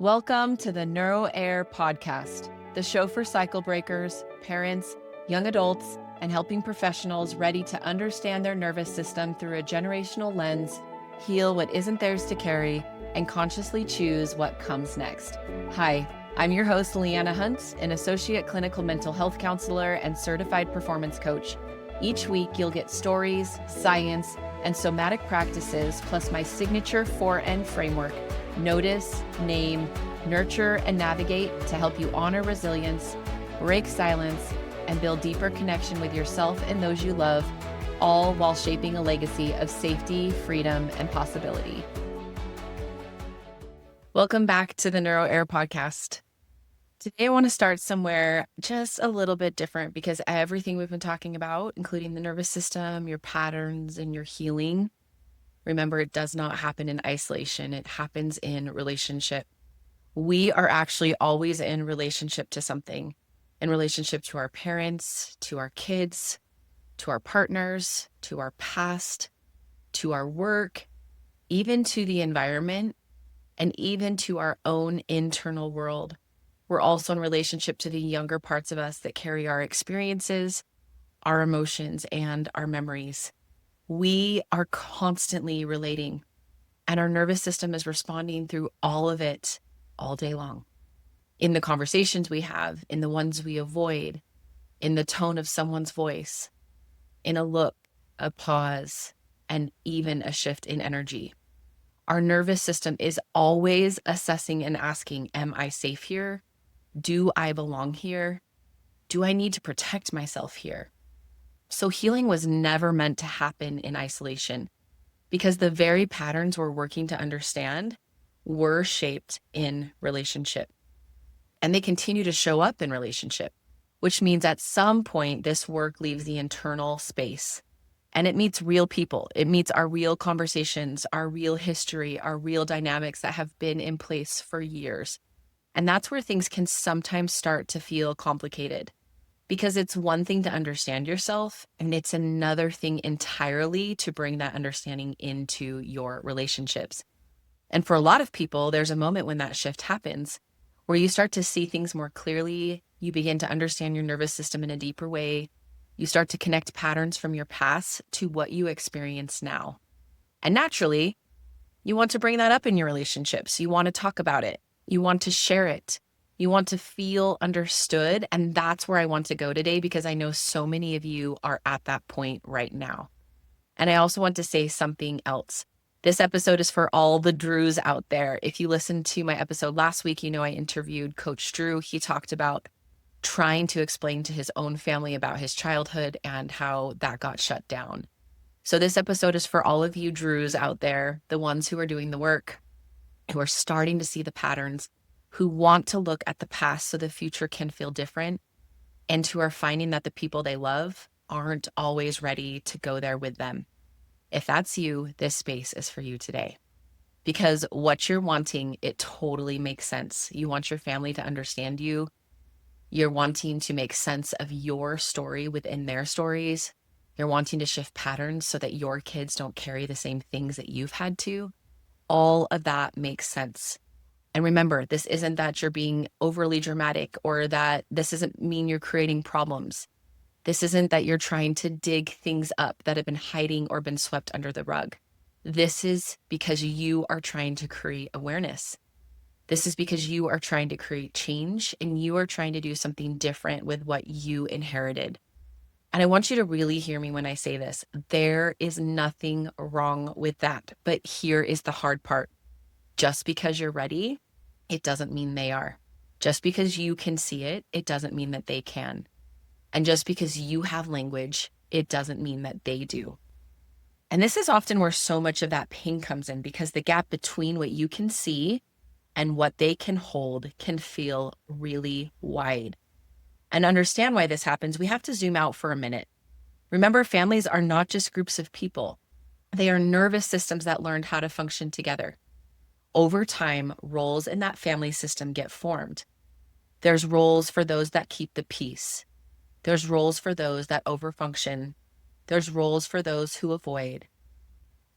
Welcome to the NeuroHeir Podcast, the show for cycle breakers, parents, young adults, and helping professionals ready to understand their nervous system through a generational lens, heal what isn't theirs to carry, and consciously choose what comes next. Hi, I'm your host, Leanna Hunt, an associate clinical mental health counselor and certified performance coach. Each week, you'll get stories, science, and somatic practices, plus my signature 4N framework: notice, name, nurture, and navigate, to help you honor resilience, break silence, and build deeper connection with yourself and those you love, all while shaping a legacy of safety, freedom, and possibility. Welcome back to the NeuroHeir Podcast. Today, I want to start somewhere just a little bit different, because everything we've been talking about, including the nervous system, your patterns, and your healing, remember, it does not happen in isolation. It happens in relationship. We are actually always in relationship to something, in relationship to our parents, to our kids, to our partners, to our past, to our work, even to the environment, and even to our own internal world. We're also in relationship to the younger parts of us that carry our experiences, our emotions, and our memories. We are constantly relating, and our nervous system is responding through all of it all day long. In the conversations we have, in the ones we avoid, in the tone of someone's voice, in a look, a pause, and even a shift in energy. Our nervous system is always assessing and asking, am I safe here? Do I belong here? Do I need to protect myself here? So healing was never meant to happen in isolation, because the very patterns we're working to understand were shaped in relationship. And they continue to show up in relationship, which means at some point this work leaves the internal space and it meets real people. It meets our real conversations, our real history, our real dynamics that have been in place for years. And that's where things can sometimes start to feel complicated, because it's one thing to understand yourself, and it's another thing entirely to bring that understanding into your relationships. And for a lot of people, there's a moment when that shift happens, where you start to see things more clearly. You begin to understand your nervous system in a deeper way. You start to connect patterns from your past to what you experience now. And naturally, you want to bring that up in your relationships. You want to talk about it. You want to share it. You want to feel understood. And that's where I want to go today, because I know so many of you are at that point right now. And I also want to say something else. This episode is for all the Drews out there. If you listened to my episode last week, you know I interviewed Coach Drew. He talked about trying to explain to his own family about his childhood and how that got shut down. So this episode is for all of you Drews out there, the ones who are doing the work, who are starting to see the patterns, who want to look at the past so the future can feel different, and who are finding that the people they love aren't always ready to go there with them. If that's you, this space is for you today. Because what you're wanting, it totally makes sense. You want your family to understand you. You're wanting to make sense of your story within their stories. You're wanting to shift patterns so that your kids don't carry the same things that you've had to. All of that makes sense. And remember, this isn't that you're being overly dramatic, or that this doesn't mean you're creating problems. This isn't that you're trying to dig things up that have been hiding or been swept under the rug. This is because you are trying to create awareness. This is because you are trying to create change, and you are trying to do something different with what you inherited. And I want you to really hear me when I say this. There is nothing wrong with that. But here is the hard part. Just because you're ready, it doesn't mean they are. Just because you can see it, it doesn't mean that they can. And just because you have language, it doesn't mean that they do. And this is often where so much of that pain comes in, because the gap between what you can see and what they can hold can feel really wide. And understand why this happens, we have to zoom out for a minute. Remember, families are not just groups of people. They are nervous systems that learned how to function together. Over time, roles in that family system get formed. There's roles for those that keep the peace. There's roles for those that overfunction. There's roles for those who avoid.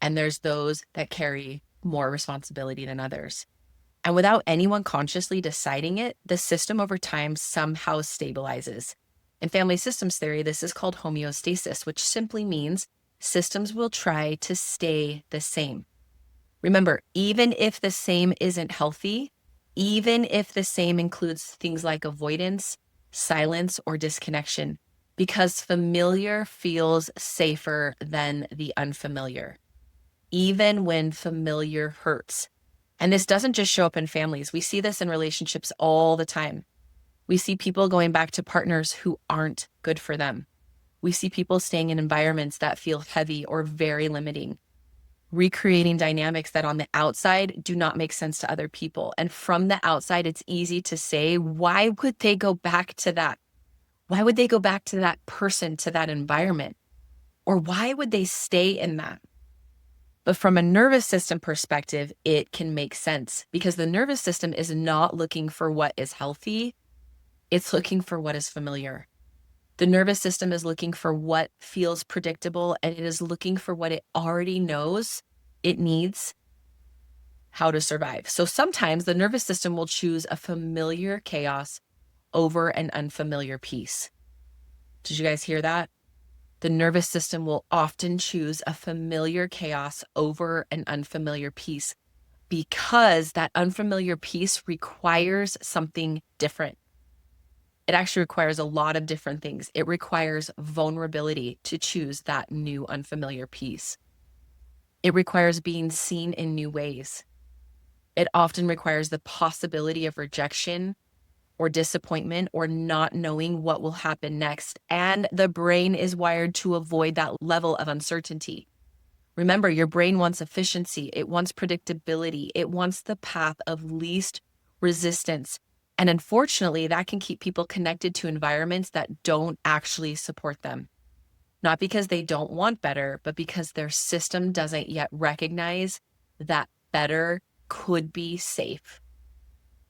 And there's those that carry more responsibility than others. And without anyone consciously deciding it, the system over time somehow stabilizes. In family systems theory, this is called homeostasis, which simply means systems will try to stay the same. Remember, even if the same isn't healthy, even if the same includes things like avoidance, silence, or disconnection, because familiar feels safer than the unfamiliar, even when familiar hurts. And this doesn't just show up in families. We see this in relationships all the time. We see people going back to partners who aren't good for them. We see people staying in environments that feel heavy or very limiting, recreating dynamics that on the outside do not make sense to other people. And from the outside, it's easy to say, why would they go back to that? Why would they go back to that person, to that environment? Or why would they stay in that? But from a nervous system perspective, it can make sense because the nervous system is not looking for what is healthy. It's looking for what is familiar. The nervous system is looking for what feels predictable, and it is looking for what it already knows it needs how to survive. So sometimes the nervous system will choose a familiar chaos over an unfamiliar peace. Did you guys hear that? The nervous system will often choose a familiar chaos over an unfamiliar peace because that unfamiliar peace requires something different. It actually requires a lot of different things. It requires vulnerability to choose that new unfamiliar peace. It requires being seen in new ways. It often requires the possibility of rejection or disappointment or not knowing what will happen next. And the brain is wired to avoid that level of uncertainty. Remember, your brain wants efficiency. It wants predictability. It wants the path of least resistance. And unfortunately, that can keep people connected to environments that don't actually support them. Not because they don't want better, but because their system doesn't yet recognize that better could be safe.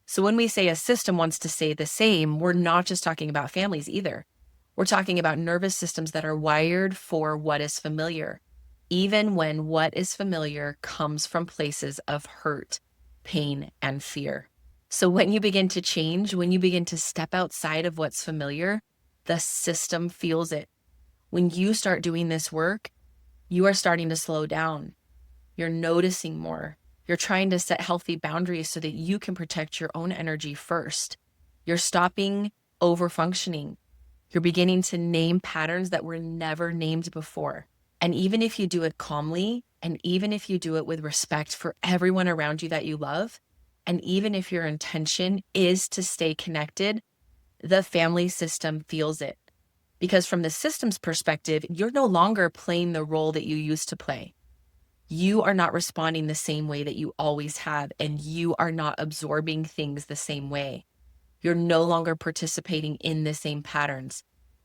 So when we say a system wants to stay the same, we're not just talking about families either. We're talking about nervous systems that are wired for what is familiar, even when what is familiar comes from places of hurt, pain, and fear. So when you begin to change, when you begin to step outside of what's familiar, the system feels it. When you start doing this work, you are starting to slow down. You're noticing more. You're trying to set healthy boundaries so that you can protect your own energy first. You're stopping overfunctioning. You're beginning to name patterns that were never named before. And even if you do it calmly, and even if you do it with respect for everyone around you that you love, and even if your intention is to stay connected, the family system feels it. Because from the system's perspective, you're no longer playing the role that you used to play. You are not responding the same way that you always have, and you are not absorbing things the same way. You're no longer participating in the same patterns.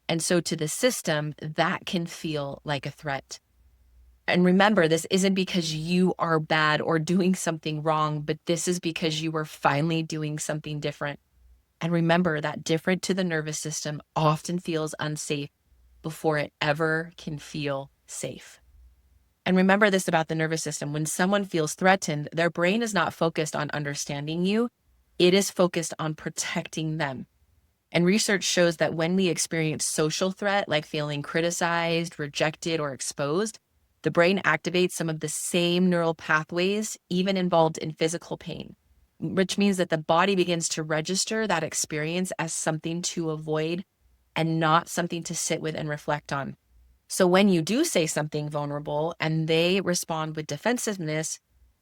And so to the system, that can feel like a threat. And remember, this isn't because you are bad or doing something wrong, but this is because you are finally doing something different. And remember that different to the nervous system often feels unsafe before it ever can feel safe. And remember this about the nervous system. When someone feels threatened, their brain is not focused on understanding you. It is focused on protecting them. And research shows that when we experience social threat, like feeling criticized, rejected, or exposed, the brain activates some of the same neural pathways, even involved in physical pain, which means that the body begins to register that experience as something to avoid and not something to sit with and reflect on. So when you do say something vulnerable and they respond with defensiveness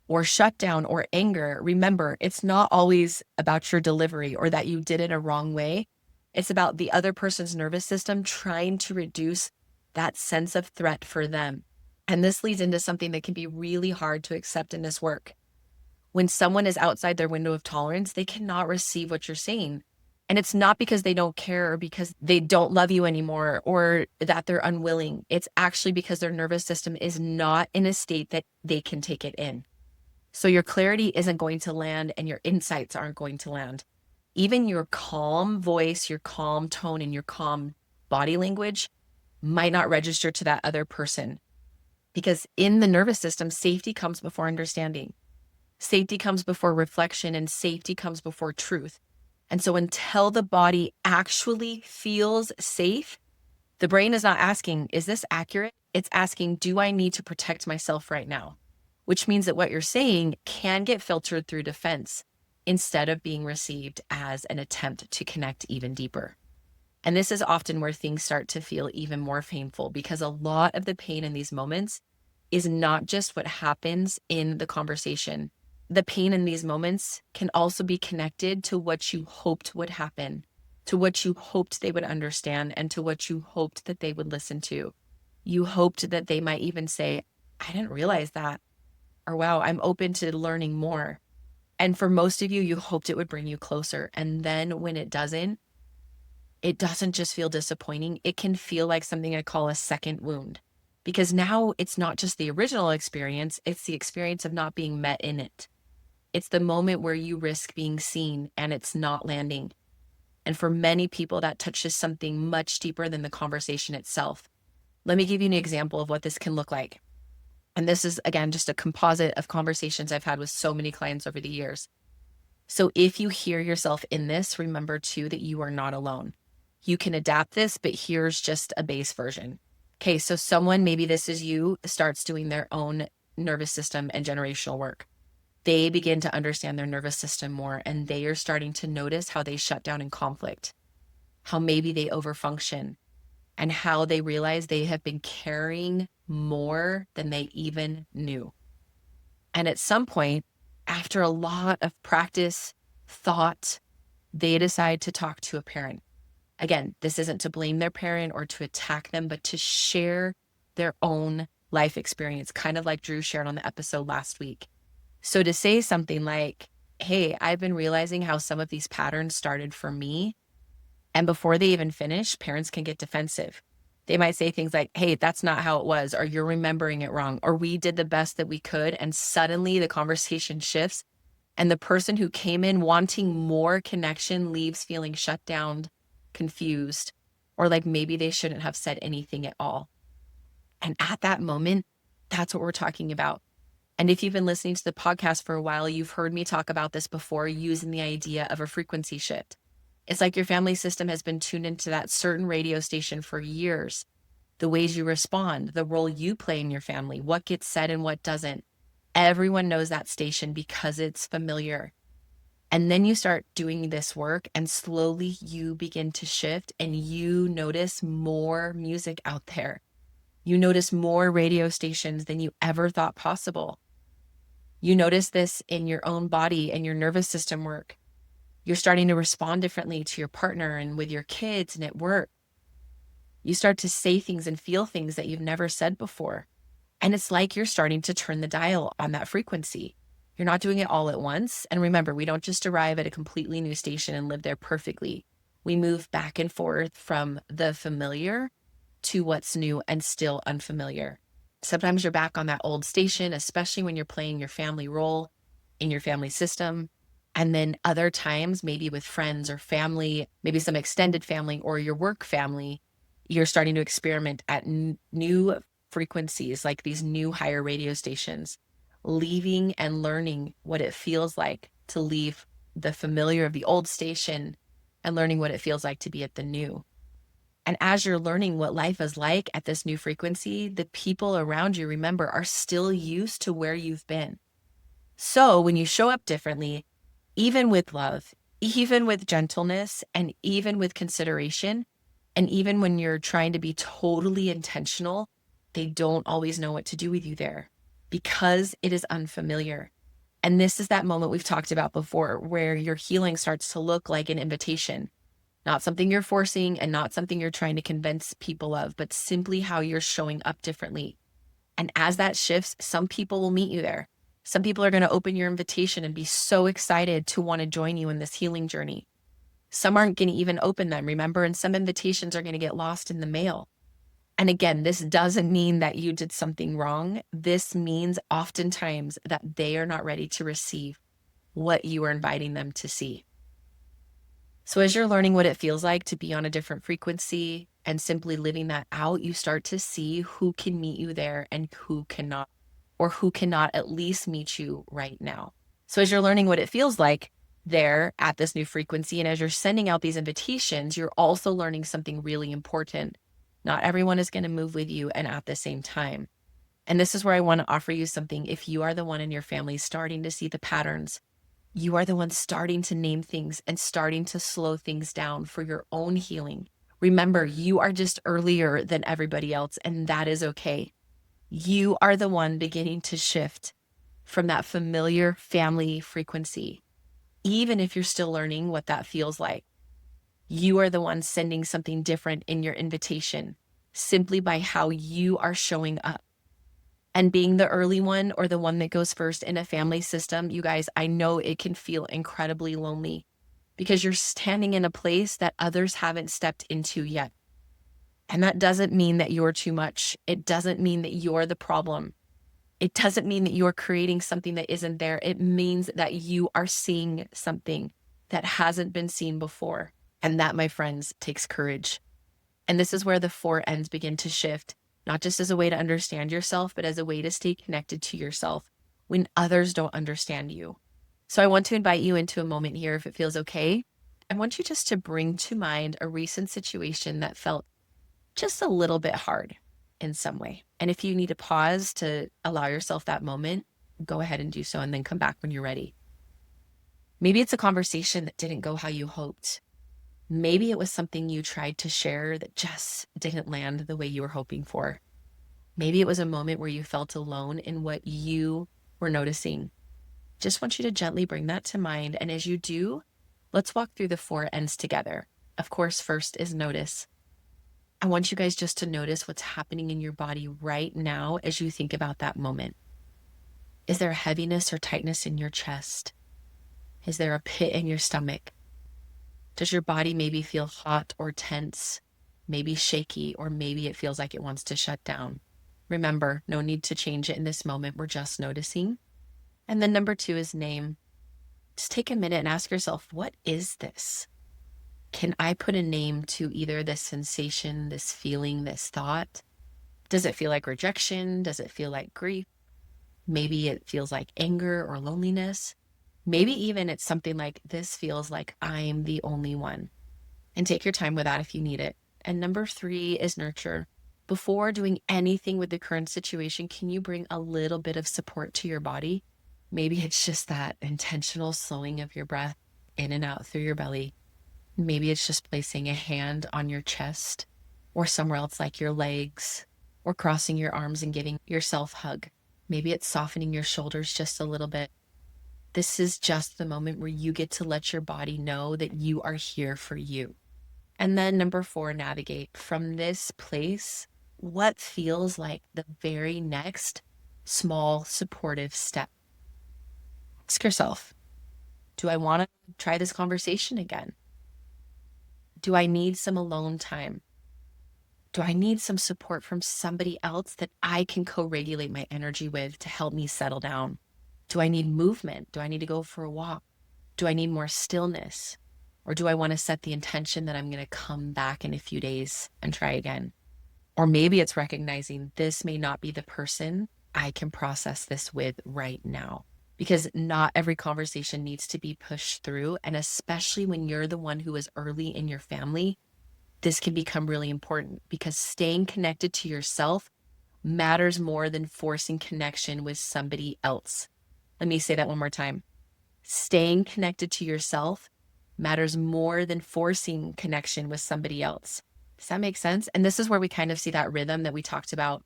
or shutdown or anger, remember, it's not always about your delivery or that you did it a wrong way. It's about the other person's nervous system trying to reduce that sense of threat for them. And this leads into something that can be really hard to accept in this work. When someone is outside their window of tolerance, they cannot receive what you're saying. And it's not because they don't care or because they don't love you anymore or that they're unwilling. It's actually because their nervous system is not in a state that they can take it in. So your clarity isn't going to land and your insights aren't going to land. Even your calm voice, your calm tone, and your calm body language might not register to that other person. Because in the nervous system, safety comes before understanding. Safety comes before reflection, and safety comes before truth. And so until the body actually feels safe, the brain is not asking, is this accurate? It's asking, do I need to protect myself right now? Which means that what you're saying can get filtered through defense instead of being received as an attempt to connect even deeper. And this is often where things start to feel even more painful, because a lot of the pain in these moments is not just what happens in the conversation. The pain in these moments can also be connected to what you hoped would happen, to what you hoped they would understand, and to what you hoped that they would listen to. You hoped that they might even say, I didn't realize that, or wow, I'm open to learning more. And for most of you, you hoped it would bring you closer. And then when it doesn't just feel disappointing. It can feel like something I call a second wound, because now it's not just the original experience, it's the experience of not being met in it. It's the moment where you risk being seen and it's not landing. And for many people, that touches something much deeper than the conversation itself. Let me give you an example of what this can look like. And this is, again, just a composite of conversations I've had with so many clients over the years. So if you hear yourself in this, remember too that you are not alone. You can adapt this, but here's just a base version. Okay, so someone, maybe this is you, starts doing their own nervous system and generational work. They begin to understand their nervous system more, and they are starting to notice how they shut down in conflict, how maybe they overfunction, and how they realize they have been carrying more than they even knew. And at some point, after a lot of practice, thought, they decide to talk to a parent. Again, this isn't to blame their parent or to attack them, but to share their own life experience, kind of like Drew shared on the episode last week. So to say something like, hey, I've been realizing how some of these patterns started for me. And before they even finish, parents can get defensive. They might say things like, hey, that's not how it was, or you're remembering it wrong, or we did the best that we could. And suddenly the conversation shifts, and the person who came in wanting more connection leaves feeling shut down, confused, or like maybe they shouldn't have said anything at all. And at that moment, that's what we're talking about. And if you've been listening to the podcast for a while, you've heard me talk about this before, using the idea of a frequency shift. It's like your family system has been tuned into that certain radio station for years. The ways you respond, the role you play in your family, what gets said and what doesn't. Everyone knows that station because it's familiar. And then you start doing this work, and slowly you begin to shift, and you notice more music out there. You notice more radio stations than you ever thought possible. You notice this in your own body and your nervous system work. You're starting to respond differently to your partner and with your kids and at work. You start to say things and feel things that you've never said before. And it's like you're starting to turn the dial on that frequency. You're not doing it all at once. And remember, we don't just arrive at a completely new station and live there perfectly. We move back and forth from the familiar to what's new and still unfamiliar. Sometimes you're back on that old station, especially when you're playing your family role in your family system. And then other times, maybe with friends or family, maybe some extended family or your work family, you're starting to experiment at new frequencies, like these new higher radio stations, leaving and learning what it feels like to leave the familiar of the old station and learning what it feels like to be at the new. And as you're learning what life is like at this new frequency, the people around you, remember, are still used to where you've been. So when you show up differently, even with love, even with gentleness, and even with consideration, and even when you're trying to be totally intentional, they don't always know what to do with you there because it is unfamiliar. And this is that moment we've talked about before, where your healing starts to look like an invitation, not something you're forcing and not something you're trying to convince people of, but simply how you're showing up differently. And as that shifts, some people will meet you there. Some people are going to open your invitation and be so excited to want to join you in this healing journey. Some aren't going to even open them, remember, and some invitations are going to get lost in the mail. And again, this doesn't mean that you did something wrong. This means oftentimes that they are not ready to receive what you are inviting them to see. So as you're learning what it feels like to be on a different frequency and simply living that out, you start to see who can meet you there and who cannot, or who cannot at least meet you right now. So as you're learning what it feels like there at this new frequency, and as you're sending out these invitations, you're also learning something really important. Not everyone is going to move with you and at the same time. And this is where I want to offer you something. If you are the one in your family starting to see the patterns, you are the one starting to name things and starting to slow things down for your own healing. Remember, you are just earlier than everybody else, and that is okay. You are the one beginning to shift from that familiar family frequency, even if you're still learning what that feels like. You are the one sending something different in your invitation simply by how you are showing up. And being the early one or the one that goes first in a family system, you guys, I know it can feel incredibly lonely because you're standing in a place that others haven't stepped into yet. And that doesn't mean that you're too much. It doesn't mean that you're the problem. It doesn't mean that you're creating something that isn't there. It means that you are seeing something that hasn't been seen before. And that, my friends, takes courage. And this is where the four ends begin to shift, not just as a way to understand yourself, but as a way to stay connected to yourself when others don't understand you. So I want to invite you into a moment here, if it feels okay. I want you just to bring to mind a recent situation that felt just a little bit hard in some way. And if you need to pause to allow yourself that moment, go ahead and do so and then come back when you're ready. Maybe it's a conversation that didn't go how you hoped. Maybe it was something you tried to share that just didn't land the way you were hoping for. Maybe it was a moment where you felt alone in what you were noticing. Just want you to gently bring that to mind. And as you do, let's walk through the four ends together. Of course, first is notice. I want you guys just to notice what's happening in your body right now as you think about that moment. Is there a heaviness or tightness in your chest? Is there a pit in your stomach? Does your body maybe feel hot or tense, maybe shaky, or maybe it feels like it wants to shut down? Remember, no need to change it in this moment. We're just noticing. And then number two is name. Just take a minute and ask yourself, what is this? Can I put a name to either this sensation, this feeling, this thought? Does it feel like rejection? Does it feel like grief? Maybe it feels like anger or loneliness. Maybe even it's something like, this feels like I'm the only one. And take your time with that if you need it. And number three is nurture. Before doing anything with the current situation, can you bring a little bit of support to your body? Maybe it's just that intentional slowing of your breath in and out through your belly. Maybe it's just placing a hand on your chest or somewhere else like your legs, or crossing your arms and giving yourself a hug. Maybe it's softening your shoulders just a little bit. This is just the moment where you get to let your body know that you are here for you. And then number four, navigate. From this place, what feels like the very next small supportive step? Ask yourself, do I want to try this conversation again? Do I need some alone time? Do I need some support from somebody else that I can co-regulate my energy with to help me settle down? Do I need movement? Do I need to go for a walk? Do I need more stillness? Or do I want to set the intention that I'm going to come back in a few days and try again? Or maybe it's recognizing this may not be the person I can process this with right now. Because not every conversation needs to be pushed through. And especially when you're the one who is early in your family, this can become really important, because staying connected to yourself matters more than forcing connection with somebody else. Let me say that one more time. Staying connected to yourself matters more than forcing connection with somebody else. Does that make sense? And this is where we kind of see that rhythm that we talked about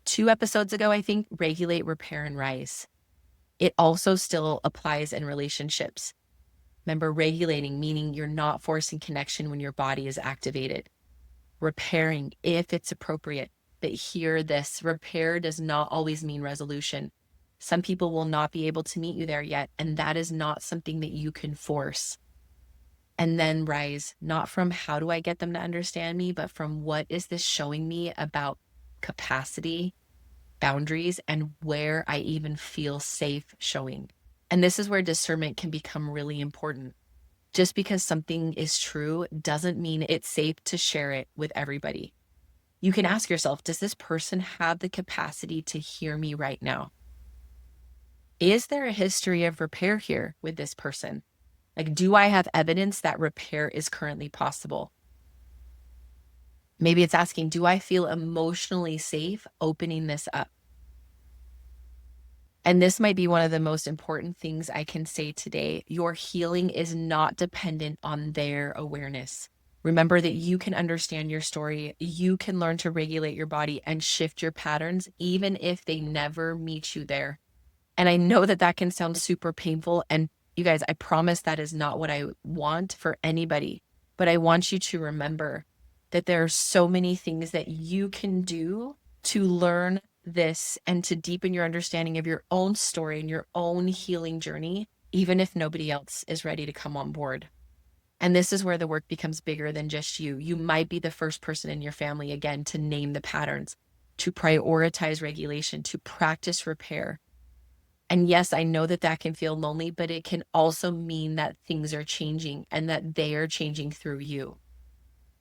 2 episodes ago, I think, regulate, repair, and rise. It also still applies in relationships. Remember, regulating, meaning you're not forcing connection when your body is activated. Repairing, if it's appropriate. But hear this, repair does not always mean resolution. Some people will not be able to meet you there yet, and that is not something that you can force. And then rise, not from how do I get them to understand me, but from what is this showing me about capacity, boundaries, and where I even feel safe showing. And this is where discernment can become really important. Just because something is true doesn't mean it's safe to share it with everybody. You can ask yourself, does this person have the capacity to hear me right now? Is there a history of repair here with this person? Like, do I have evidence that repair is currently possible? Maybe it's asking, do I feel emotionally safe opening this up? And this might be one of the most important things I can say today. Your healing is not dependent on their awareness. Remember that you can understand your story. You can learn to regulate your body and shift your patterns, even if they never meet you there. And I know that that can sound super painful. And you guys, I promise that is not what I want for anybody. But I want you to remember that there are so many things that you can do to learn this and to deepen your understanding of your own story and your own healing journey, even if nobody else is ready to come on board. And this is where the work becomes bigger than just you. You might be the first person in your family, again, to name the patterns, to prioritize regulation, to practice repair. And yes, I know that that can feel lonely, but it can also mean that things are changing and that they are changing through you.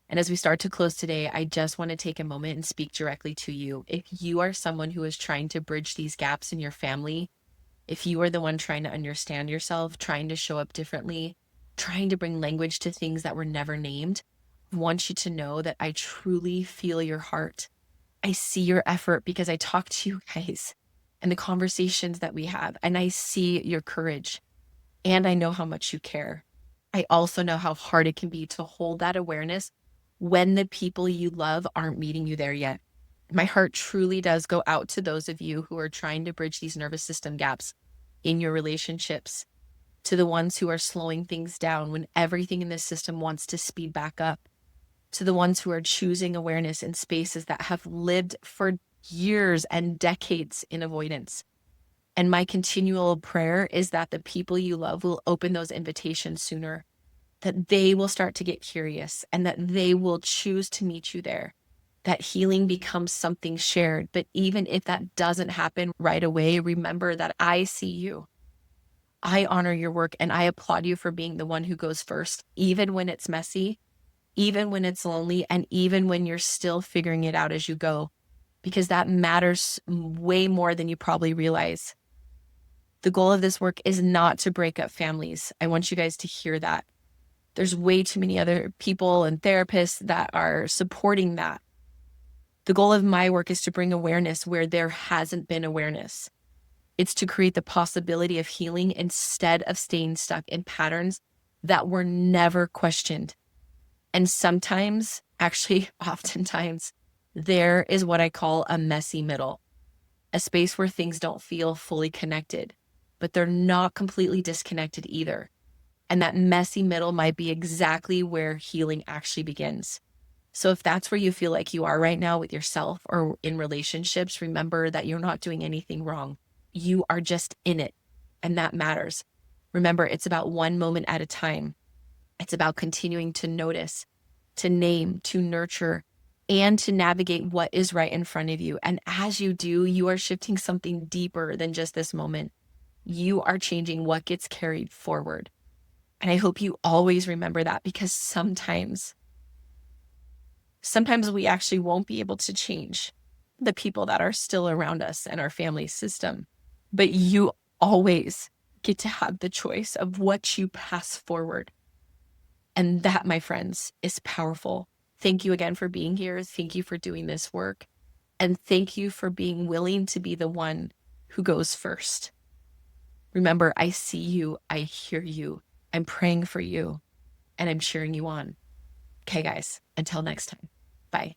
And as we start to close today, I just want to take a moment and speak directly to you. If you are someone who is trying to bridge these gaps in your family, if you are the one trying to understand yourself, trying to show up differently, trying to bring language to things that were never named, I want you to know that I truly feel your heart. I see your effort because I talk to you guys and the conversations that we have, and I see your courage, and I know how much you care. I also know how hard it can be to hold that awareness when the people you love aren't meeting you there yet. My heart truly does go out to those of you who are trying to bridge these nervous system gaps in your relationships, to the ones who are slowing things down when everything in this system wants to speed back up, to the ones who are choosing awareness in spaces that have lived for years and decades in avoidance. And my continual prayer is that the people you love will open those invitations sooner, that they will start to get curious and that they will choose to meet you there, that healing becomes something shared. But even if that doesn't happen right away, remember that I see you. I honor your work and I applaud you for being the one who goes first, even when it's messy, even when it's lonely, and even when you're still figuring it out as you go, because that matters way more than you probably realize. The goal of this work is not to break up families. I want you guys to hear that. There's way too many other people and therapists that are supporting that. The goal of my work is to bring awareness where there hasn't been awareness. It's to create the possibility of healing instead of staying stuck in patterns that were never questioned. And sometimes, actually, oftentimes, there is what I call a messy middle, a space where things don't feel fully connected, but they're not completely disconnected either. And that messy middle might be exactly where healing actually begins. So if that's where you feel like you are right now with yourself or in relationships, remember that you're not doing anything wrong. You are just in it, and that matters. Remember, it's about one moment at a time. It's about continuing to notice, to name, to nurture, and to navigate what is right in front of you. And as you do, you are shifting something deeper than just this moment. You are changing what gets carried forward. And I hope you always remember that, because sometimes we actually won't be able to change the people that are still around us and our family system. But you always get to have the choice of what you pass forward. And that, my friends, is powerful. Thank you again for being here. Thank you for doing this work. And thank you for being willing to be the one who goes first. Remember, I see you. I hear you. I'm praying for you. And I'm cheering you on. Okay, guys, until next time. Bye.